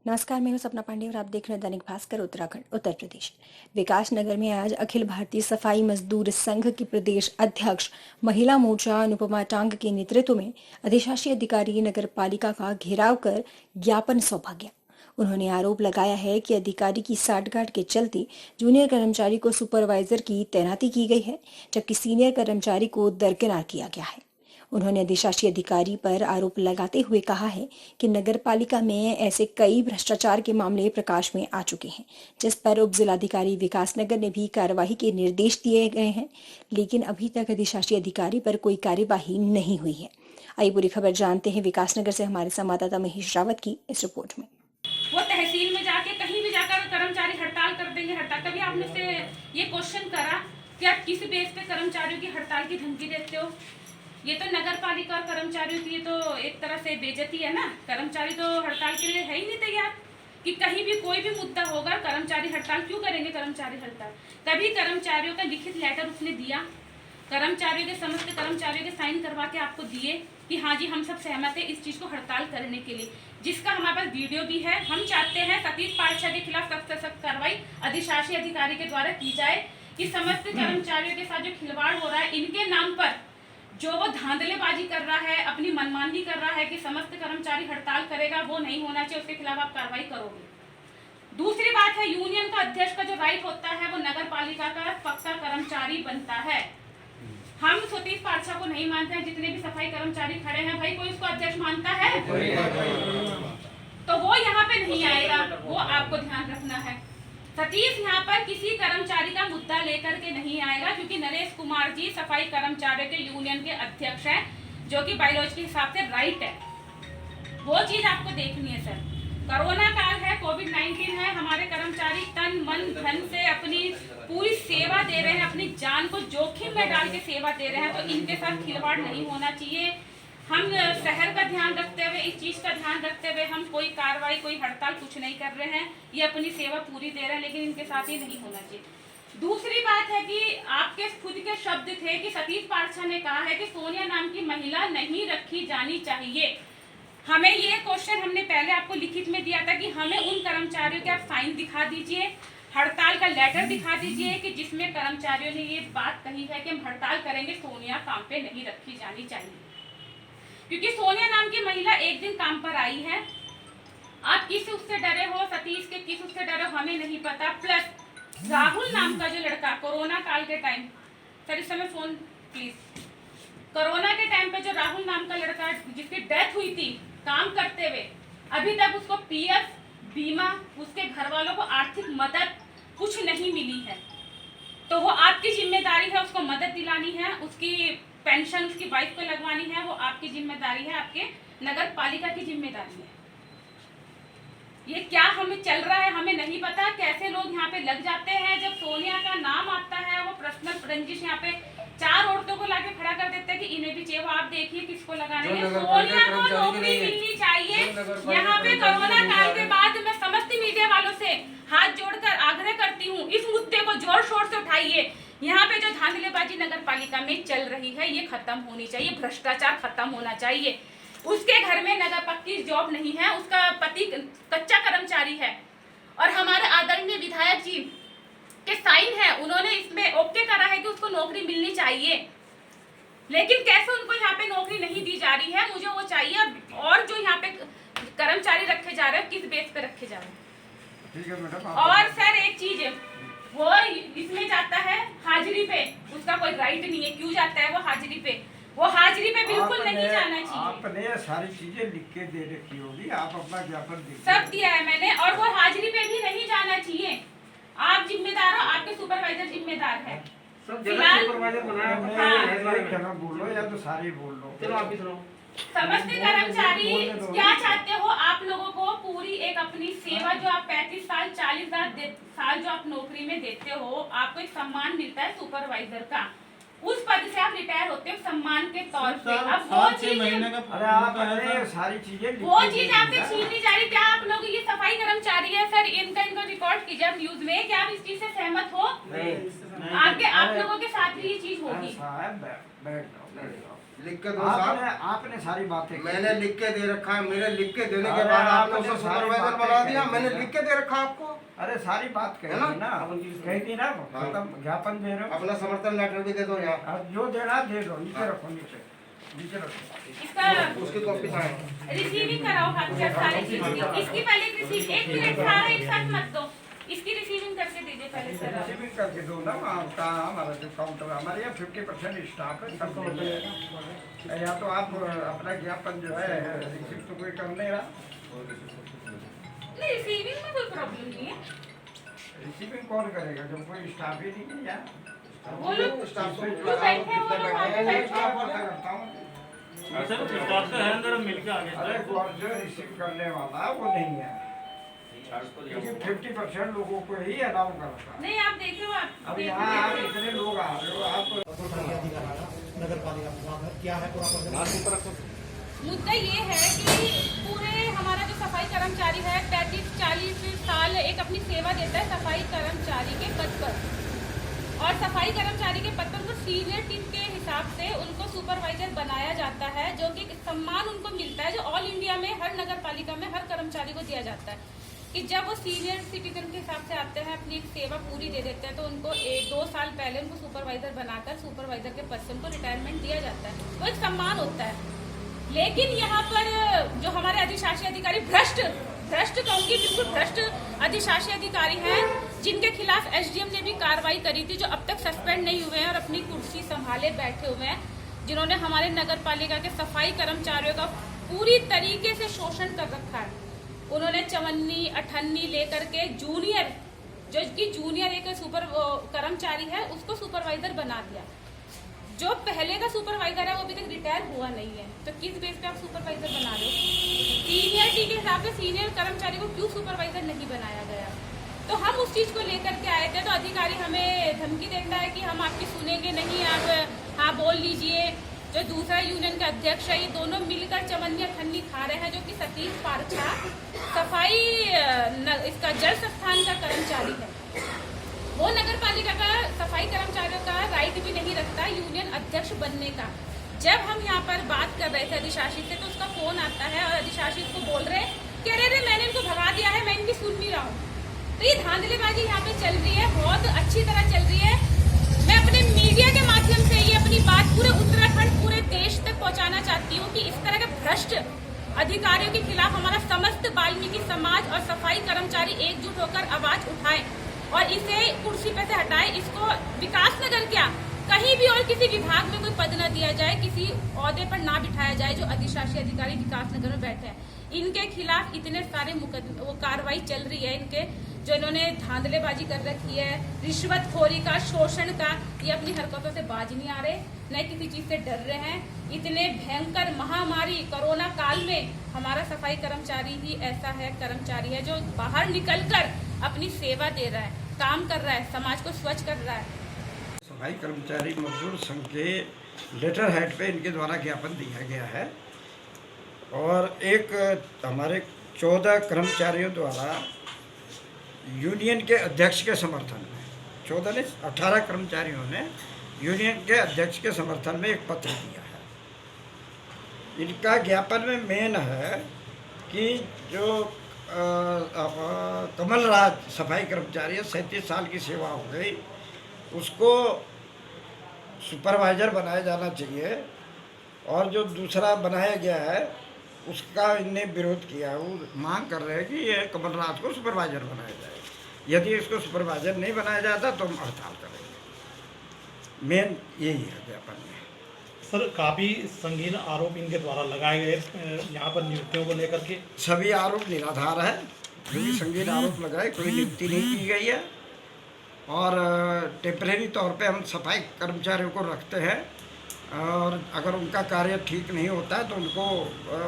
नमस्कार, मैं हूं सपना पांडे और आप देख रहे हैं दैनिक भास्कर उत्तराखंड उत्तर प्रदेश। विकास नगर में आज अखिल भारतीय सफाई मजदूर संघ की प्रदेश अध्यक्ष महिला मोर्चा अनुपमा टांग के नेतृत्व में अधिशासी अधिकारी नगर पालिका का घेराव कर ज्ञापन सौंपा गया। उन्होंने आरोप लगाया है कि अधिकारी की साठगांठ के चलते जूनियर कर्मचारी को सुपरवाइजर की तैनाती की गई है, जबकि सीनियर कर्मचारी को दरकिनार किया गया है। उन्होंने अधिशासी अधिकारी पर आरोप लगाते हुए कहा है कि नगर पालिका में ऐसे कई भ्रष्टाचार के मामले प्रकाश में आ चुके हैं, जिस पर उप जिलाधिकारी विकास नगर ने भी कार्यवाही के निर्देश दिए गए हैं, लेकिन अभी तक अधिशासी अधिकारी पर कोई कार्यवाही नहीं हुई है। आइए पूरी खबर जानते हैं विकास नगर से हमारे संवाददाता महेश रावत की इस रिपोर्ट में। वो तहसील में जाके कहीं भी जाकर कर्मचारी हड़ताल कर देंगे। हड़ताल कभी आपने से ये क्वेश्चन करा कि आप किस बेस पे कर्मचारियों की हड़ताल की धमकी देते हो? ये तो नगर पालिका और कर्मचारियों की तो एक तरह से बेइज्जती है ना। कर्मचारी तो हड़ताल के लिए है ही नहीं तैयार कि कहीं भी कोई भी मुद्दा होगा कर्मचारी हड़ताल क्यों करेंगे। कर्मचारी हड़ताल कभी कर्मचारियों का लिखित लेटर उसने दिया, कर्मचारियों के समस्त कर्मचारियों के साइन करवा के आपको दिए कि हाँ जी हम सब सहमत है इस चीज को हड़ताल करने के लिए, जिसका हमारे पास वीडियो भी है। हम चाहते हैं सतीश पाठशाह के खिलाफ सख्त से सख्त कार्रवाई अधिशासी अधिकारी के द्वारा की जाए कि समस्त कर्मचारियों के साथ जो खिलवाड़ हो रहा है, इनके नाम पर जो वो धांधलेबाजी कर रहा है, अपनी मनमानी कर रहा है कि समस्त कर्मचारी हड़ताल करेगा, वो नहीं होना चाहिए। उसके खिलाफ आप कार्रवाई करोगे। दूसरी बात है, यूनियन का अध्यक्ष का जो राइट होता है वो नगर पालिका का पक्का कर्मचारी बनता है। हम सतीश पाठशाह को नहीं मानते हैं। जितने भी सफाई कर्मचारी खड़े हैं, भाई कोई उसको अध्यक्ष मानता है? तो वो यहाँ पे नहीं आएगा, वो आपको ध्यान रखना है। सतीश यहाँ पर किसी कर्मचारी का मुद्दा लेकर के नहीं आएगा, क्योंकि नरेश कुमार जी सफाई कर्मचारियों के यूनियन के अध्यक्ष हैं, जो कि बायोलॉजी के हिसाब से राइट है। वो चीज आपको देखनी है सर। कोरोना काल है, कोविड-19 है, हमारे कर्मचारी तन मन धन से अपनी पूरी सेवा दे रहे हैं, अपनी जान को जोखिम में डाल के सेवा दे रहे हैं, तो इनके साथ खिलवाड़ नहीं होना चाहिए। हम शहर का ध्यान रखते हुए, इस चीज का ध्यान रखते हुए हम कोई कार्रवाई, कोई हड़ताल कुछ नहीं कर रहे हैं। ये अपनी सेवा पूरी दे रहे हैं, लेकिन इनके साथ ही नहीं होना चाहिए। दूसरी बात है कि आपके खुद के शब्द थे कि सतीश पाठशाह ने कहा है कि सोनिया नाम की महिला नहीं रखी जानी चाहिए। हमें ये क्वेश्चन हमने पहले आपको लिखित में दिया था कि हमें उन कर्मचारियों के आप साइन दिखा दीजिए, हड़ताल का लेटर दिखा दीजिए कि जिसमें कर्मचारियों ने ये बात कही है कि हम हड़ताल करेंगे, सोनिया काम पे नहीं रखी जानी चाहिए। क्योंकि सोनिया नाम की महिला एक दिन काम पर आई है। आप किस उससे डरे हो, सतीश के किस उससे डरे हो हमें नहीं पता। प्लस राहुल नाम का जो लड़का कोरोना काल के टाइम, सर इस समय फोन प्लीज, कोरोना के टाइम पे जो राहुल नाम का लड़का जिसकी डेथ हुई थी काम करते हुए, अभी तक उसको पीएफ बीमा, उसके घर वालों को आर्थिक मदद कुछ नहीं मिली है। तो वो आपकी जिम्मेदारी है, उसको मदद दिलानी है, उसकी पेंशन उसकी वाइफ को लगवानी है, वो आपकी जिम्मेदारी है, आपके नगर पालिका की जिम्मेदारी है। ये क्या हमें चल रहा है हमें नहीं पता, कैसे लोग यहाँ पे लग जाते हैं। जब सोनिया का नाम आता है, वो पर्सनल रंजिश यहाँ पे 4 औरतों को लाके खड़ा कर देते हैं कि इन्हें भी चाहिए। वो आप देखिए किसको लगाने हैं। सोनिया को नौकरी मिलनी चाहिए। यहाँ पे कोरोना काल के बाद मैं समस्त मीडिया वालों से हाथ जोड़कर आग्रह करती हूँ, इस मुद्दे को जोर शोर से उठाइए। यहाँ पे जो धांधलेबाजी नगर पालिका में चल रही है ये खत्म होनी चाहिए, भ्रष्टाचार खत्म होना चाहिए। उसके घर में नगर पक्की जॉब नहीं है, उसका पति कच्चा कर्मचारी है, और हमारे आदरणीय विधायक जी के साइन है, उन्होंने इसमें ओके करा है कि उसको नौकरी मिलनी चाहिए। लेकिन कैसे उनको यहाँ पे नौकरी नहीं दी जा रही है, मुझे वो चाहिए। और जो यहाँ पे कर्मचारी रखे जा रहे हैं किस बेस पे रखे जा रहे हैं? ठीक है मैडम। और सर एक चीज है, वो इसमें जाता है हाजिरी पे, उसका कोई राइट नहीं है, क्यों जाता है वो हाजिरी पे? वो हाजिरी पे बिल्कुल नहीं जाना चाहिए। आपने सारी चीजें लिख के दे रखी होगी, आप अपना ज्ञापन सब दिया है मैंने, और वो हाजिरी पे भी नहीं जाना चाहिए। आप जिम्मेदार हो, आपके सुपरवाइजर जिम्मेदार है। फिलहाल बोलो या तो सारी बोल लो। चलो आप भी सुनो। समस्त कर्मचारी क्या चाहते हो? आप लोगों को पूरी एक अपनी सेवा जो आप 35 साल 40 साल जो आप नौकरी में देते हो, आपको एक सम्मान मिलता है सुपरवाइजर का। उस पद से आप रिटायर होते हो सम्मान के तौर पे। अब वो चीज सारी चीजें वो चीज आपसे छीनी जा रही। क्या आप लोग ये सफाई कर्मचारी है सर, इनका रिकॉर्ड कीजिए आप न्यूज में। क्या आप इस चीज से सहमत हो? आगे आप लोगों के साथ भी ये चीज होगी। लिख के दो साहब। आपने सारी बातें की। मैंने लिख के दे रखा है, मेरे लिख के देने के अरे बाद आपने आपने उसे सारी सुपरवाइजर बातें बना कही दिया। थी मैंने ना। लिख के दे रखा आपको। अरे सारी बात कही है ना? थी ना, कही थी ना, खत्म ज्ञापन दे रहे हो। अपना समर्थन लेटर भी दे दो यहाँ। अब जो देना दे दो, नीचे रखो, नीचे रखो। इसका उसकी कॉपी कहाँ रिसीविंग कराओ हाथ से सारी चीज की। इसकी पहले रिसीव, एक मिनट सारा एक साथ मत दो, इसकी रिसीविंग करके दीजिए पहले सर आप। रिसीविंग करके दो ना, वहाँ कहाँ हमारा जो काउंटर है, हमारे यहाँ 50% स्टाफ है, सबको हो जाएगा। या तो आप अपना ज्ञापन जो है रिसीव तो कोई कर नहीं रहा। नहीं, रिसीविंग में कोई प्रॉब्लम नहीं है। रिसीविंग कौन करेगा जब कोई स्टाफ ही नहीं है यहाँ? वो लोग स्टाफ को जो बैठे हैं वो लोग वहाँ पे बैठ स्टाफ वर्क करता हूँ। सर स्टाफ का है अंदर मिलके आ गए अरे जो रिसीव करने वाला वो नहीं है, क्योंकि 50% लोगों को ही अलाउ करता है। नहीं, आप देखो, आप अब यहाँ आप इतने लोग आ रहे हो, आप नगर पालिका विभाग है, क्या है पूरा मुद्दा ये है कि पूरे हमारा जो सफाई कर्मचारी है 35-40 साल एक अपनी सेवा देता है सफाई कर्मचारी के पद पर, और सफाई कर्मचारी के पद पर उनको सीनियर टीम के हिसाब से उनको सुपरवाइजर बनाया जाता है, जो कि सम्मान उनको मिलता है जो ऑल इंडिया में हर नगर पालिका में हर कर्मचारी को दिया जाता है, कि जब वो सीनियर सिटीजन के हिसाब से आते हैं, अपनी एक सेवा पूरी दे देते हैं, तो उनको 2 साल पहले उनको सुपरवाइजर बनाकर सुपरवाइजर के पद से उनको रिटायरमेंट दिया जाता है, वो एक सम्मान होता है। लेकिन यहाँ पर जो हमारे अधिशासी अधिकारी भ्रष्ट कहूंगी, बिल्कुल भ्रष्ट अधिशासी अधिकारी हैं, जिनके खिलाफ एसडीएम ने भी कार्रवाई करी थी, जो अब तक सस्पेंड नहीं हुए हैं और अपनी कुर्सी संभाले बैठे हुए हैं, जिन्होंने हमारे नगर पालिका के सफाई कर्मचारियों का पूरी तरीके से शोषण कर रखा है। उन्होंने चवन्नी अठन्नी लेकर के जूनियर, जो कि जूनियर एक सुपर कर्मचारी है, उसको सुपरवाइजर बना दिया। जो पहले का सुपरवाइजर है वो अभी तक रिटायर हुआ नहीं है, तो किस बेस पे आप सुपरवाइजर बना रहे हो? सीनियरिटी के हिसाब से सीनियर कर्मचारी को क्यों सुपरवाइजर नहीं बनाया गया? तो हम उस चीज को लेकर के आए थे, तो अधिकारी हमें धमकी देता है कि हम आपकी सुनेंगे नहीं, आप हाँ बोल लीजिए। जो दूसरा यूनियन का अध्यक्ष है, ये दोनों मिलकर चवन्नी ठन्नी खा रहे हैं, जो कि सतीश पारछा सफाई इसका जल संस्थान का कर्मचारी है। वो नगर पालिका का सफाई कर्मचारियों का राइट भी नहीं रखता यूनियन अध्यक्ष बनने का। जब हम यहाँ पर बात कर रहे थे अधिशासी से, तो उसका फोन आता है और अधिशासी को बोल रहे कि अरे मैंने इनको भगा दिया है, मैं इनकी सुन नहीं रहा हूँ। तो ये धांधलीबाजी यहाँ पे चल रही है, बहुत अच्छी तरह चल रही है। मैं अपने मीडिया के माध्यम से ये अपनी बात पूरे उत्तराखंड, पूरे देश तक पहुँचाना चाहती हूँ कि इस तरह के भ्रष्ट अधिकारियों के खिलाफ हमारा समस्त वाल्मीकि समाज और सफाई कर्मचारी एकजुट होकर आवाज उठाए और इसे कुर्सी पे से हटाए। इसको विकास नगर क्या, कहीं भी और किसी विभाग में कोई पद न दिया जाए, किसी ओहदे पर ना बिठाया जाए जो अधिशासी अधिकारी विकास नगर में बैठे हैं। इनके खिलाफ इतने सारे वो कार्रवाई चल रही है, इनके जो इन्होंने धांधलेबाजी कर रखी है, रिश्वतखोरी का, शोषण का, ये अपनी हरकतों से बाज नहीं आ रहे, न किसी चीज से डर रहे हैं। इतने भयंकर महामारी कोरोना काल में हमारा सफाई कर्मचारी ही ऐसा है, कर्मचारी है जो बाहर निकलकर अपनी सेवा दे रहा है, काम कर रहा है, समाज को स्वच्छ कर रहा है। सफाई कर्मचारी मजदूर संघ के लेटर हेड पे इनके द्वारा ज्ञापन दिया गया है, और एक हमारे 14 कर्मचारियों द्वारा यूनियन के अध्यक्ष के समर्थन में, 14 ने 18 कर्मचारियों ने यूनियन के अध्यक्ष के समर्थन में एक पत्र दिया है। इनका ज्ञापन में मेन है कि जो कमल राज सफाई कर्मचारी है, 37 साल की सेवा हो गई, उसको सुपरवाइजर बनाया जाना चाहिए, और जो दूसरा बनाया गया है उसका इनने विरोध किया। वो मांग कर रहे हैं कि ये कमल राज को सुपरवाइजर बनाया जाए, यदि इसको सुपरवाइजर नहीं बनाया जाता तो हम हड़ताल करेंगे। मेन यही है ज्ञापन में। सर, काफ़ी संगीन आरोप इनके द्वारा लगाए गए यहाँ पर नियुक्तियों को लेकर के। सभी आरोप निराधार है, जो भी संगीन आरोप लगाए, कोई नियुक्ति नहीं की गई है, और टेम्परेरी तौर पे हम सफाई कर्मचारियों को रखते हैं, और अगर उनका कार्य ठीक नहीं होता है तो उनको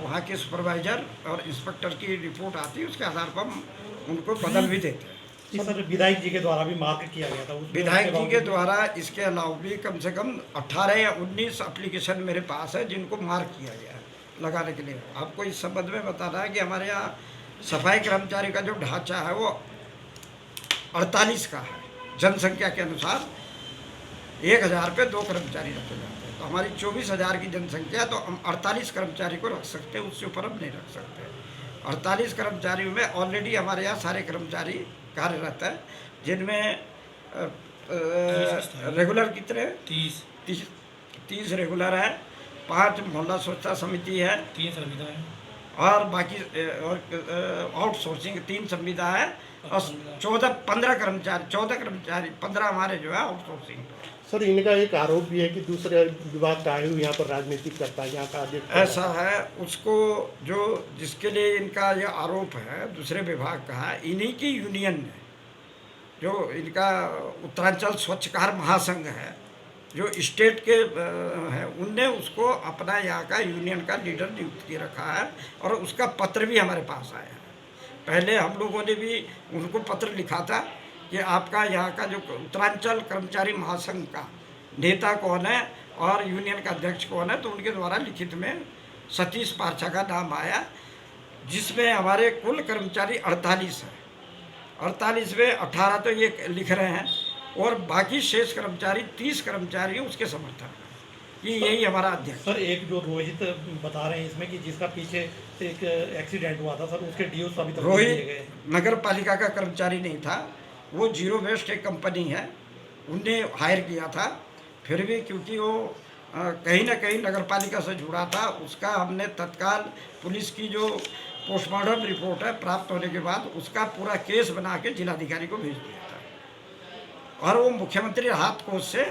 वहाँ के सुपरवाइजर और इंस्पेक्टर की रिपोर्ट आती है, उसके आधार पर हम उनको बदल भी देते हैं। सर, विधायक जी के द्वारा भी मार्क किया गया था, विधायक जी के द्वारा इसके अलावा भी कम से कम 18 या 19 एप्लीकेशन मेरे पास है जिनको मार्क किया गया है लगाने के लिए। आपको इस संबंध में बताना है कि हमारे यहाँ सफाई कर्मचारी का जो ढांचा है वो 48 का है। जनसंख्या के अनुसार 1000 पे 2 कर्मचारी रखे जाते हैं, हमारी 24,000 की जनसंख्या, तो हम 48 कर्मचारी को रख सकते हैं, उससे ऊपर हम नहीं रख सकते। 48 कर्मचारियों में ऑलरेडी हमारे यहाँ सारे कर्मचारी कार्यरत हैं, जिनमें रेगुलर कितने 30 रेगुलर है, 5 मोहल्ला स्वच्छता समिति है, 3 संविदा है और बाकी आउटसोर्सिंग 3 संविदा है, और 15 कर्मचारी 15 हमारे जो है आउटसोर्सिंग। सर, इनका एक आरोप भी है कि दूसरे विभाग का आयु यहाँ पर राजनीतिक करता है, यहाँ का अध्यक्ष ऐसा है, उसको जो जिसके लिए इनका ये आरोप है दूसरे विभाग का है, इन्हीं की यूनियन ने, जो इनका उत्तरांचल स्वच्छकार महासंघ है, जो स्टेट के हैं, उनने उसको अपना यहाँ का यूनियन का लीडर नियुक्त किए रखा है, और उसका पत्र भी हमारे पास आया है। पहले हम लोगों ने भी उनको पत्र लिखा था कि आपका यहाँ का जो उत्तरांचल कर्मचारी महासंघ का नेता कौन है और यूनियन का अध्यक्ष कौन है, तो उनके द्वारा लिखित में सतीश पारछा का नाम आया, जिसमें हमारे कुल कर्मचारी 48 हैं। 48 में 18 तो ये लिख रहे हैं, और बाकी शेष कर्मचारी 30 कर्मचारी उसके समर्थन हैं कि यही हमारा अध्यक्ष। सर, एक जो रोहित बता रहे हैं इसमें कि जिसका पीछे एक एक्सीडेंट हुआ था सर, उसके ड्यूज अभी तक नहीं दिए गए। रोहित नगर पालिका का कर्मचारी नहीं था, वो जीरो वेस्ट एक कंपनी है, उनने हायर किया था। फिर भी क्योंकि वो कहीं ना कहीं नगर पालिका से जुड़ा था, उसका हमने तत्काल पुलिस की जो पोस्टमार्टम रिपोर्ट है प्राप्त होने के बाद उसका पूरा केस बना के जिलाधिकारी को भेज दिया था, और वो मुख्यमंत्री राहत कोष से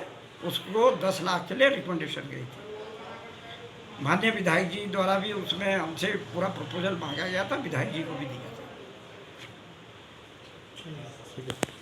उसको 10 लाख के लिए रिकमेंडेशन गई थी। माननीय विधायक जी द्वारा भी उसमें हमसे पूरा प्रपोजल मांगा गया था, विधायक जी को भी दिया था। ठीक है।